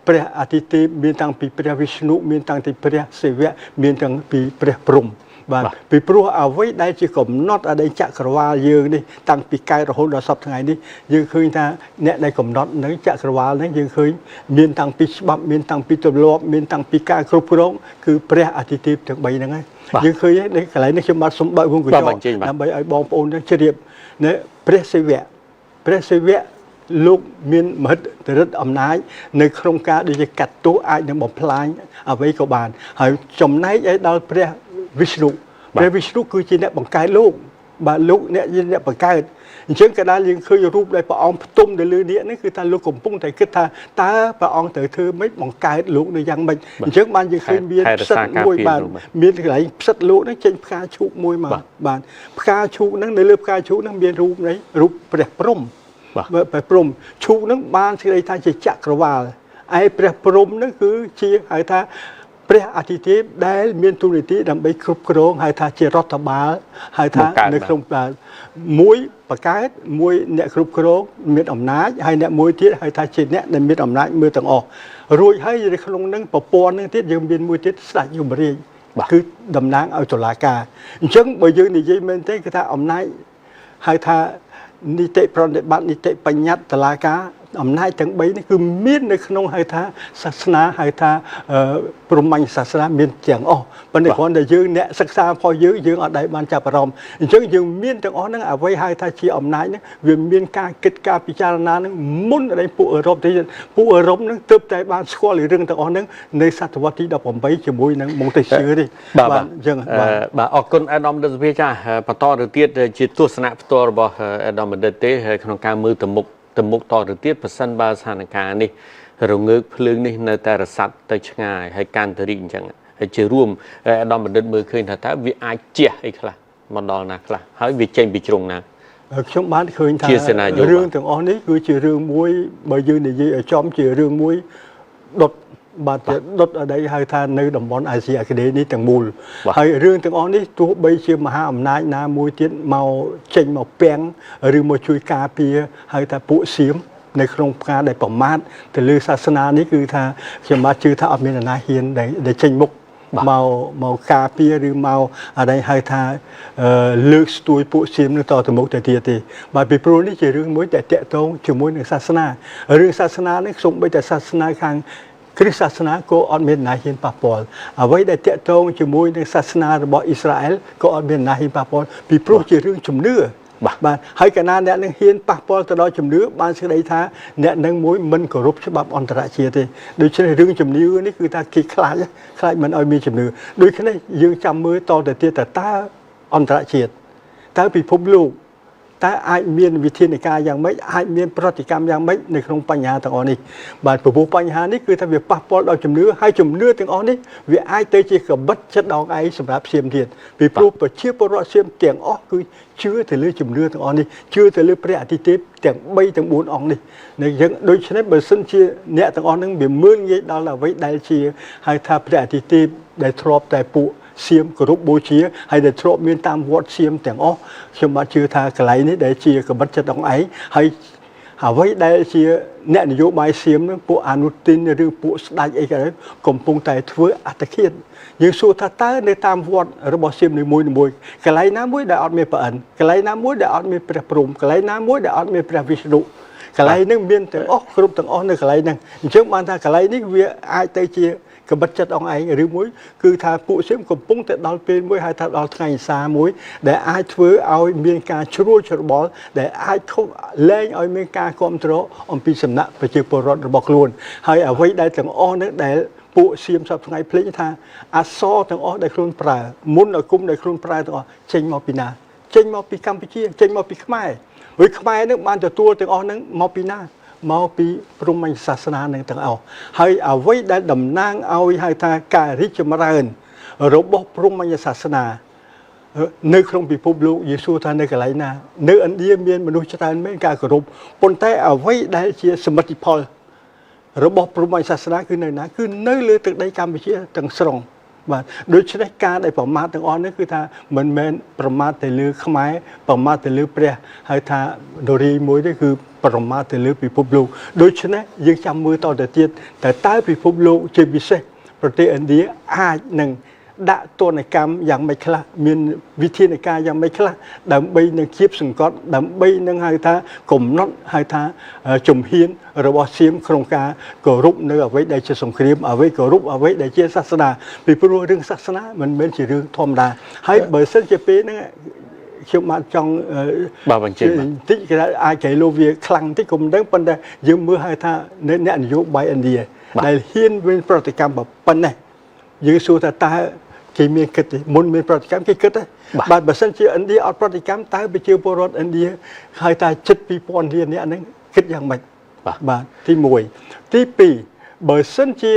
ព្រះអាទិទេពមានតាំងពីព្រះវិស្ណុមានតាំងពីព្រះសិវៈមានតាំងពីព្រះព្រហ្មបាទពីព្រោះអ្វីដែលជាកំណត់អតីតចក្រវាលយើងនេះតាំងពីកើតរហូតដល់សពថ្ងៃនេះយើងឃើញថាអ្នកដែលកំណត់នៅចក្រវាលនេះយើងឃើញមានតាំងពីច្បាប់មានតាំងពីទម្លាប់មានតាំងពីការគ្រប់គ្រងគឺព្រះអាទិទេពទាំង3ហ្នឹងហើយយើងឃើញនៅកន្លែងនេះខ្ញុំបានសម្បើកវងកញ្ចក់ដើម្បីឲ្យបងប្អូននឹងជ្រាបនៅព្រះសិវៈលោកមានមហិទ្ធិឫទ្ធិអំណាចនៅក្នុងការដូចជាកាត់ទោសអាចនឹងបំផ្លាញអ្វីក៏បានហើយចំណែកឲ្យដល់ព្រះវិស្ណុគឺជាអ្នកបង្កើតលោកបាទលោកអ្នកបង្កើតអញ្ចឹងក៏ដែលយើងឃើញរូបដែលព្រះអង្គផ្ទុំទៅលើនេះគឺថាលោកកំពុងតែគិតថាតើព្រះអង្គត្រូវធ្វើម៉េចបង្កើតលោកនៅយ៉ាងម៉េចអញ្ចឹងបានយើងឃើញមានផ្សិតមួយបាទមានកន្លែងផ្សិតលោកហ្នឹងចេញផ្កាឈូកមួយមកបាទផ្កាឈូកហ្នឹងនៅលើផ្កាឈូកហ្នឹងមានរូបព្រះព្រំព្រះព្រំឈូកហ្នឹងបានសេចក្តីថាជាចក្រវាលឯព្រះព្រំហ្នឹងគឺជាហៅថាព្រះអាទិទេពដែលមានទូនាទីដើម្បីគ្រប់គ្រងហៅថាជារដ្ឋបាលហៅថានៅក្នុងមួយបកកើតមួយអ្នកគ្រប់គ្រងមានអំណាចហើយអ្នកមួយទៀតហៅថាជាអ្នកដែលមានអំណាចមើលទាំងអស់រួចហើយនៅក្នុងនឹងប្រព័ន្ធនឹងទៀតយើងមានមួយទៀតស្ដេចយមរាជគឺតំណាងឲ្យតុលាការអញ្ចឹងបើយើងនិយាយមែនទេគឺថាអំណាចហៅថានីតិប្រតិបត្តិនីតិបញ្ញត្តិតុលាការអំណាចទាំង3នេះគឺមាននៅក្នុងហៅថាសាសនាហៅថាព្រហ្មញ្ញសាសនាមានទាំងអស់ប៉ុន្តែគ្រាន់តែយើងអ្នកសិក្សាផងយើងអត់ដែលបានចាប់អារម្មណ៍អញ្ចឹងយើងមានទាំងអស់ហ្នឹងអ្វីហៅថាជាអំណាចហ្នឹងវាមានការគិតការពិចារណាហ្នឹងមុនដែលពួកអឺរ៉ុបទេពួកអឺរ៉ុបហ្នឹងទើបតែបានស្គាល់រឿងទាំងអស់ហ្នឹងនៅសតវត្សទី18ជាមួយនឹងម៉ុងតេសៀទេបាទអញ្ចឹងបាទអរគុណអាដាមដិតវិចាបន្តទៅទៀតជាទស្សនៈផ្ទាល់របស់អាដាមដិតទេក្នុងការមើលទៅមុខតទៅទៀតប្រសិនបើស្ថានភាពនេះរងើកភ្លើងនេះនៅតែរសាត់ទៅឆ្ងាយហើយកាន់តែរីកអញ្ចឹងហើយជារួមអាដាមបណ្ឌិតមើលឃើញថាតើវាអាចជះអីខ្លះមកដល់ណាខ្លះហើយវាចេញពីជ្រុងណាខ្ញុំបានឃើញថារឿងទាំងអស់នេះគឺជារឿងមួយបើយើងនិយាយឲ្យចំជារឿងមួយដុតបាទដុតអីហៅថានៅតំបន់អាស៊ីអាគ្នេយ៍នេះទាំងមូលហើយរឿងទាំងអស់នេះទោះបីជាមហាអំណាចណាមួយទៀតមកចេញមកពាំងឬមកជួយការពារហៅថាពួកសៀមនៅក្នុងការដែលប្រមាថទៅលើសាសនានេះគឺថាខ្ញុំបាទជឿថាអត់មានអ្នកណាហ៊ានដែលចេញមុខមកការពារឬមកអីហៅថាលើកស្ទួយពួកសៀមនឹងតទៅមុខទៅទៀតទេបាទពីព្រោះនេះជារឿងមួយដែលតាក់ទងជាមួយនឹងសាសនារឿងសាសនានេះសូម្បីតែសាសនាខាងគ្រិស្តសាសនាក៏អត់មានណាហ៊ានប៉ះពាល់អ្វីដែលតាក់ទងជាមួយនឹងសាសនារបស់អ៊ីស្រាអែលក៏អត់មានណាហ៊ានប៉ះពាល់ពីព្រោះជារឿងជំនឿ បាទហើយកណាអ្នកនឹងហ៊ានប៉ះពាល់ទៅដល់ជំនឿបានសេចក្តីថាអ្នកនឹងមួយមិនគោរពច្បាប់អន្តរជាតិទេដូច្នេះរឿងជំនឿនេះគឺថាគេខ្លាចមិនឲ្យមានជំនឿដូច្នេះយើងចាំមើលតទៅទៀតតើអន្តរជាតិតើពិភពលោកតើអាចមានវិធានការយ៉ាងម៉េចអាចមានប្រតិកម្មយ៉ាងម៉េចនៅក្នុងបញ្ហាទាំងអស់នេះបាទព្រោះបញ្ហានេះគឺថាវាប៉ះពាល់ដល់ជំនឿហើយជំនឿទាំងអស់នេះវាអាចទៅជាកបិតចិត្តដងឯងសម្រាប់សៀមទៀតពីព្រោះប្រជាពលរដ្ឋសៀមទាំងអស់គឺជឿទៅលើជំនឿទាំងអស់នេះជឿទៅលើព្រះអាទិទេពទាំង3ទាំង4អង្គនេះនៅយើងដូច្នេះបើសិនជាអ្នកទាំងអស់នឹងវាមើលងាយដល់អ្វីដែលជាហៅថាព្រះអាទិទេពដែលធ្លាប់តែពួកសៀមគោរពបូជាហើយដែលធ្លាប់មានតាមវត្តសៀមទាំងអស់ខ្ញុំបាទជឿថាកន្លែងនេះដែលជាកបិតចិត្តអង្គឯងហើយអ្វីដែលជាអ្នកនយោបាយសៀមនឹងពួកអនុទិនឬពួកស្ដេចអីក៏ដោយកំពុងតែធ្វើអត្តឃាតយើងសួរថាតើនៅតាមវត្តរបស់សៀមនីមួយៗកន្លែងណាមួយដែលអត់មានប្រអិនកន្លែងណាមួយដែលអត់មានព្រះព្រហ្មកន្លែងណាមួយដែលអត់មានព្រះវិស្ណុកន្លែងហ្នឹងមានទាំងអស់គ្រប់ទាំងអស់នៅកន្លែងហ្នឹងអញ្ចឹងបានថាកន្លែងនេះវាអាចទៅជាកបិតចិត្តអង្គឯងឬមួយគឺថាពួកសៀមកំពុងតែដល់ពេលមួយហៅថាដល់ថ្ងៃឥសាមួយដែលអាចធ្វើឲ្យមានការជ្រួលច្របល់ដែលអាចលែងឲ្យមានការគ្រប់គ្រងអំពីសំណាក់ប្រជាពលរដ្ឋរបស់ខ្លួនហើយអ្វីដែលទាំងអស់នោះដែលពួកសៀមសពថ្ងៃភ្លេចថាអក្សរទាំងអស់ដែលខ្លួនប្រើមុនឲ្យគុំដែលខ្លួនប្រើទាំងអស់ចេញមកពីណាចេញមកពីកម្ពុជាចេញមកពីខ្មែរហើយខ្មែរនឹងបានទទួលទាំងអស់ហ្នឹងមកពីណាមកពីព្រហ្មញ្ញសាសនានឹងទាំងអស់ហើយអ្វីដែលតំណាងឲ្យហៅថាការរីកចម្រើនរបស់ព្រហ្មញ្ញសាសនានៅក្នុងពិភពលោកយេស៊ូថានៅកន្លែងណានៅឥណ្ឌាមានមនុស្សច្រើនមែនការគោរពប៉ុន្តែអ្វីដែលជាសមិទ្ធផលរបស់ព្រហ្មញ្ញសាសនាគឺនៅណាគឺនៅលើទឹកដីកម្ពុជាទាំងស្រុងបាទដូច្នេះការដែលប្រមាថទាំងអស់នេះគឺថាមិនមែនប្រមាថទៅលើខ្មែរប្រមាថទៅលើព្រះហើយថានរីមួយនេះគឺប្រមាថទៅលើពិភពលោកដូច្នេះយើងចាំមើលតទៅទៀតតើពិភពលោកជាពិសេសប្រទេសឥណ្ឌាអាចនឹងដាក់ទណ្ឌកម្មយ៉ាងម៉េចខ្លះមានវិធានការយ៉ាងម៉េចខ្លះដើម្បីនឹងគៀបសង្កត់ដើម្បីនឹងហៅថាកំណត់ហៅថាជំហានរបស់សៀមក្នុងការគោរពនៅអ្វីដែលជាសង្គ្រាមអ្វីគោរពអ្វីដែលជាសាសនាពីព្រោះរឿងសាសនាមិនមែនជារឿងធម្មតាហើយបើសិនជាពេលហ្នឹងខ្ញុំបានចង់បាទបញ្ជាក់បន្តិចគេអាចគេលោវាខ្លាំងបន្តិចក៏មិនដឹងប៉ុន្តែយើងមើលហៅថាអ្នកនយោបាយឥណ្ឌាដែលហ៊ានមានប្រតិកម្មប៉ុណ្ណេះយើងសួរថាតើគេមានគិតទេមុនមានប្រតិកម្មគេគិតទេបាទបើសិនជាឥណ្ឌាអត់ប្រតិកម្មតើប្រជាពលរដ្ឋឥណ្ឌាហៅថាជិត 2000 លានអ្នកហ្នឹងគិតយ៉ាងម៉េចបាទទី1ទី2បើសិនជា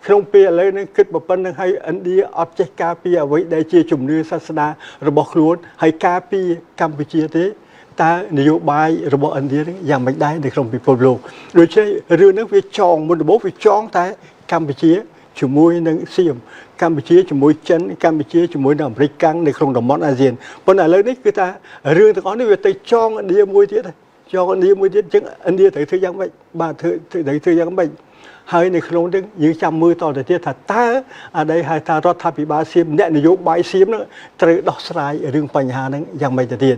ក្នុងពេលឥឡូវនេះគិតប៉ុណ្្នឹងហើយឥណ្ឌាអត់ចេះការពារអ្វីដែលជាជំនឿសាសនារបស់ខ្លួនហើយការពារកម្ពុជាទេតើនយោបាយរបស់ឥណ្ឌាយ៉ាងម៉េចដែរនៅក្នុងពិភពលោកដូច្នេះរឿងនេះវាចងមុនដំបូងវាចងតែកម្ពុជាជាមួយនឹងសៀមកម្ពុជាជាមួយចិនកម្ពុជាជាមួយនឹងអាមេរិកកាំងនៅក្នុងតំបន់អាស៊ានប៉ុន្តែឥឡូវនេះគឺថារឿងទាំងអស់នេះវាទៅចងឥណ្ឌាមួយទៀតចងឥណ្ឌាមួយទៀតអញ្ចឹងឥណ្ឌាត្រូវធ្វើយ៉ាងម៉េចបាទធ្វើយ៉ាងម៉េចហើយនៅក្នុងនេះយើងចាំមើលតទៅទៀតថាតើអានេះហៅថារដ្ឋាភិបាលសៀមអ្នកនយោបាយសៀមនឹងត្រូវដោះស្រាយរឿងបញ្ហាហ្នឹងយ៉ាងម៉េចទៅទៀត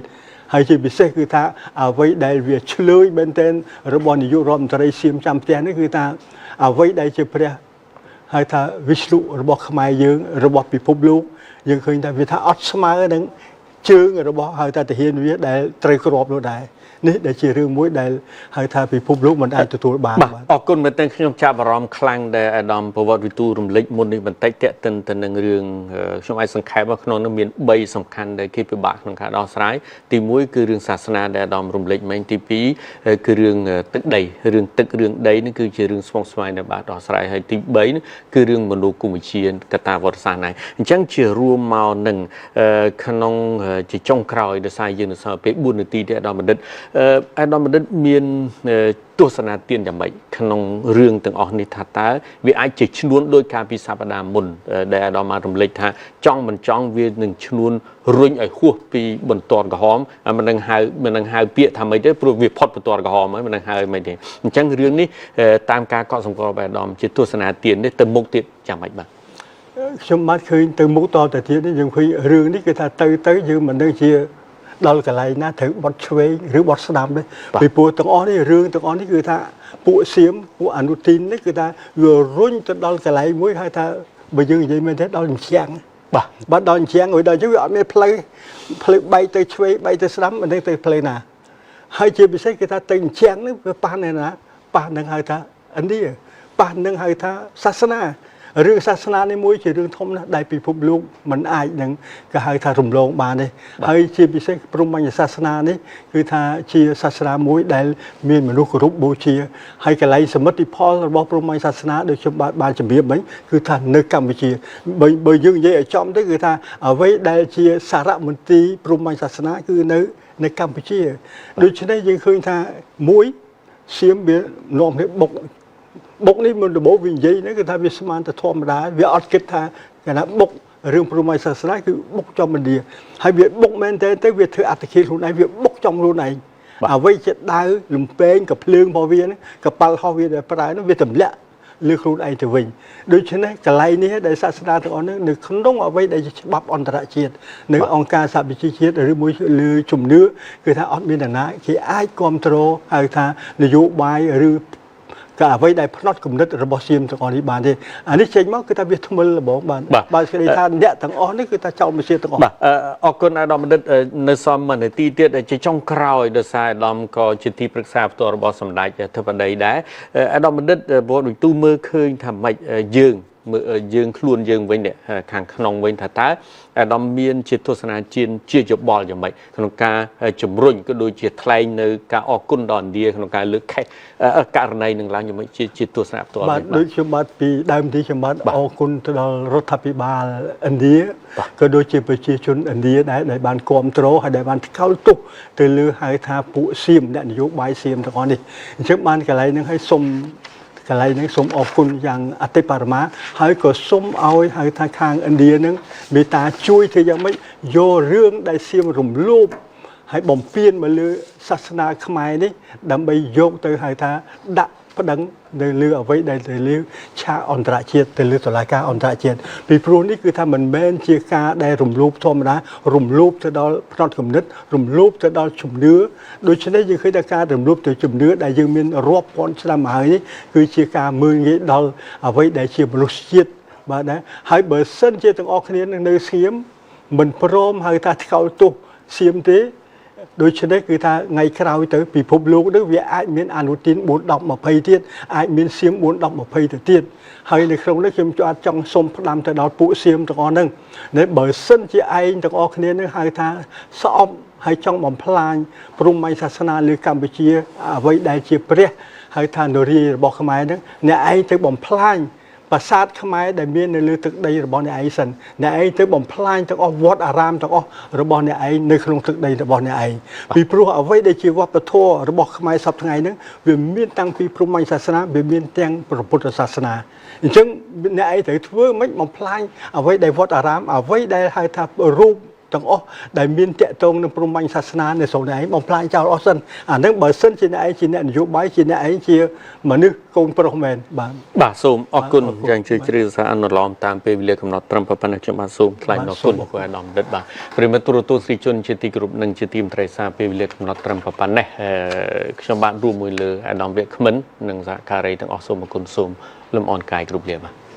ហើយជាពិសេសគឺថាអ្វីដែលវាឆ្លើយមែនទែនរបស់នាយករដ្ឋមន្ត្រីសៀមចាំផ្ទះនេះគឺថាអ្វីដែលជាព្រះហៅថាវិស្ណុរបស់ខ្មែរយើងរបស់ពិភពលោកយើងឃើញថាវាថាអត់ស្មើនឹងជើងរបស់ហៅថាទាហានវាដែលត្រូវគ្របនោះដែរនេះដែលជារឿងមួយដែលហៅថាពិភពលោកមិនអាចទទួលបានបាទអរគុណមែនទែនខ្ញុំចាប់អារម្មណ៍ខ្លាំងដែលអាដាមប្រវត្តិវិទូរំលេចមុននេះបន្តិចតេតិនទៅនឹងរឿងខ្ញុំអាចសង្ខេបមកក្នុងនោះមាន3សំខាន់ដែលគេពិបាកក្នុងការដោះស្រាយទី1គឺរឿងសាសនាដែលអាដាមរំលេចមិញទី2គឺរឿងទឹកដីរឿងទឹករឿងដីនេះគឺជារឿងស្មុគស្មាញដែលបាទដោះស្រាយហើយទី3គឺរឿងមនោគមវិជ្ជាកតាវត្តសាសនាអញ្ចឹងជារួមមកនឹងក្នុងជាចុងក្រោយដោយសារយើងនៅសល់ពេល4នាទីទេអាដាមបណ្ឌិតអាដាមបណ្ឌិតមានទស្សនាទានយ៉ាងម៉េចក្នុងរឿងទាំងអស់នេះថាតើវាអាចជាឈ្នួនដោយការពីសប្តាហ៍មុនដែលអាដាមបានរំលេចថាចង់មិនចង់វានឹងឈ្នួនរុញឲ្យហួសពីបន្ទាត់ក្រហមមិននឹងហៅពាក្យថាម៉េចទេព្រោះវាផុតបន្ទាត់ក្រហមហើយមិននឹងហៅម៉េចទេអញ្ចឹងរឿងនេះតាមការកត់សម្គាល់បែបអាដាមជាទស្សនាទាននេះទៅមុខទៀតយ៉ាងម៉េចបាទខ្ញុំបានឃើញទៅមុខតទៅទៀតនេះយើងឃើញរឿងនេះគឺថាទៅយើងមិនដឹងជាដល់កន្លែងណាត្រូវបត់ឆ្វេងឬបត់ស្ដាំទេពីព្រោះទាំងអស់នេះរឿងទាំងអស់នេះគឺថាពួកសៀមពួកអនុទីននេះគឺថាវារុញទៅដល់កន្លែងមួយហៅថាបើយើងនិយាយមែនទេដល់អញ្ចឹង បាទដល់អញ្ចឹងឲ្យដល់យើងវាអត់មានផ្លូវបែកទៅឆ្វេងបែកទៅស្ដាំមិនដឹងទៅផ្លូវណាហើយជាពិសេសគេថាទៅអញ្ចឹងនេះវាប៉ះនៅណាប៉ះនឹងហៅថាឥណ្ឌាប៉ះនឹងហៅថាសាសនារឿងសាសនានេះមួយជារឿងធំណាស់ដែលពិភពលោកមិនអាចនឹងគេហៅថារំលងបានទេហើយជាពិសេសព្រហ្មញ្ញសាសនានេះគឺថាជាសាសនាមួយដែលមានមនុស្សគោរពបូជាហើយកន្លែងសមិទ្ធផលរបស់ព្រហ្មញ្ញសាសនាដូចខ្ញុំបានជម្រាបមិញគឺថានៅកម្ពុជាបើយើងនិយាយឲ្យចំទៅគឺថាអ្វីដែលជាសារមន្ទីរព្រហ្មញ្ញសាសនាគឺនៅកម្ពុជាដូច្នេះយើងឃើញថាមួយសៀមវានាំគ្នាបុកនេះមុនដំបូងវានិយាយហ្នឹងគឺថាវាស្មានតែធម្មតាវាអត់គិតថាគេថាបុករឿងព្រហ្មញ្ញសាសនាគឺបុកចំឥណ្ឌាហើយវាបុកមែនទៅវាធ្វើអត្តឃាតខ្លួនឯងវាបុកចំខ្លួនឯងអ្វីជាដាវលំពេងកភ្លើងរបស់វាហ្នឹងកប៉ាល់ហោះវាដែលប្រើហ្នឹងវាទម្លាក់លើខ្លួនឯងទៅវិញដូច្នេះកន្លែងនេះដែលសាសនាទាំងអស់ហ្នឹងនៅក្នុងអ្វីដែលជាច្បាប់អន្តរជាតិនៅអង្គការសហប្រជាជាតិឬមួយលើជំនឿគឺថាអត់មានអ្នកណាគេអាចគ្រប់គ្រងហៅថានយោបាយឬក៏អ្វីដែលផ្នត់គំនិតរបស់សៀមទាំងអស់នេះបានទេអានេះចេញមកគឺថាវាថ្មិលល្បងបានបើស្ដីថាអ្នកទាំងអស់នេះគឺថាចោលមកជាទាំងអស់បាទអរគុណអាដាមបណ្ឌិតនៅសមនាទីទៀតជាចុងក្រោយដោយសារអាដាមក៏ជាទីប្រឹក្សាផ្ទាល់របស់សម្ដេចធិបតីដែរអាដាមបណ្ឌិតបងដូចទូមើលឃើញថាម៉េចយើងខ្លួនយើងវិញខាងក្នុងវិញថាតើអាដាមមានជាទស្សនាជាយោបល់យ៉ាងម៉េចក្នុងការជំរុញក៏ដូចជាថ្លែងនៅការអរគុណដល់ឥណ្ឌាក្នុងការលើកខេសករណីនឹងឡើងយ៉ាងម៉េចជាទស្សនៈផ្ទាល់បាទដូចខ្ញុំបាទពីដើមទីខ្ញុំបាទអរគុណទៅដល់រដ្ឋាភិបាលឥណ្ឌាក៏ដូចជាប្រជាជនឥណ្ឌាដែរដែលបានគ្រប់គ្រងហើយដែលបានថ្កោលទោសទៅលើហៅថាពួកសៀមអ្នកនយោបាយសៀមទាំងអស់នេះអញ្ចឹងបានកន្លែងហ្នឹងឲ្យសូមកន្លែងហ្នឹងសូមអរគុណយ៉ាងអតិបរមាហើយក៏សូមឲ្យហៅថាខាងឥណ្ឌាហ្នឹងមេត្តាជួយធ្វើយ៉ាងម៉េចយករឿងដែលសៀមរំលោភហើយបំពេញមកលើសាសនាខ្មែរនេះដើម្បីយកទៅហៅថាដាក់ប្តឹងនៅលើអ្វីដែលទៅលើឆាកអន្តរជាតិទៅលើតុលាការអន្តរជាតិពីព្រោះនេះគឺថាមិនមែនជាការដែលរំលោភធម្មតារំលោភទៅដល់ផ្នត់គំនិតរំលោភទៅដល់ជំនឿដូច្នេះយើងឃើញថាការរំលោភទៅជំនឿដែលយើងមានរាប់ពាន់ឆ្នាំមកហើយនេះគឺជាការមើលងាយដល់អ្វីដែលជាមនុស្សជាតិបាទណាហើយបើសិនជាទាំងអស់គ្នានៅសៀមមិនព្រមហៅថាថ្កោលទោសសៀមទេដូច្នេះគឺថាថ្ងៃក្រោយទៅពិភពលោកនេះវាអាចមានអនុទាន4 10 20ទៀតអាចមានសៀម4 10 20ទៅទៀតហើយនៅក្នុងនេះខ្ញុំចង់សូមផ្ដាំទៅដល់ពួកសៀមទាំងអស់ហ្នឹងបើសិនជាឯងទាំងអស់គ្នានឹងហៅថាស្អប់ហើយចង់បំផ្លាញព្រហ្មញ្ញសាសនាលើកម្ពុជាអ្វីដែលជាព្រះហៅថានរារបស់ខ្មែរហ្នឹងអ្នកឯងទៅបំផ្លាញប្រាសាទខ្មែរដែលមាននៅលើទឹកដីរបស់អ្នកឯងសិនអ្នកឯងទៅបំផ្លាញទាំងអស់វត្តអារាមទាំងអស់របស់អ្នកឯងនៅក្នុងទឹកដីរបស់អ្នកឯងពីព្រោះអ្វីដែលជាវប្បធម៌របស់ខ្មែរសពថ្ងៃហ្នឹងវាមានតាំងពីព្រហ្មញ្ញសាសនាវាមានទាំងព្រះពុទ្ធសាសនាអញ្ចឹងអ្នកឯងត្រូវធ្វើមិនបំផ្លាញអ្វីដែលវត្តអារាមអ្វីដែលហៅថារូបទាំងអស់ដែលមានតកតងនឹងព្រហ្មញ្ញសាសនានៅស្រុកនេះឯងបំផ្លាញចោលអស់សិនអានឹងបើសិនជាអ្នកឯងជាអ្នកនយោបាយជាអ្នកឯងជាមនុស្សកូនប្រុសមែនបាទសូមអរគុណយ៉ាងជ្រាលជ្រៅសារអនុលោមតាមពេលវេលាកំណត់ត្រឹមប៉ុណ្ណេះខ្ញុំបាទសូមថ្លែងអរគុណពួកអាដាមបណ្ឌិតបាទប្រិមត្តទូរទស្សនិកជនជាទីគោរពនិងជាទីមន្ត្រីសារពេលវេលាកំណត់ត្រឹមប៉ុណ្ណេះខ្ញុំបាទរួមមួយលើអាដាមវគ្គខមិននិងសហការីទាំងអស់សូមអរគុណសូមលំអរកាយគ្រប់លាបាទ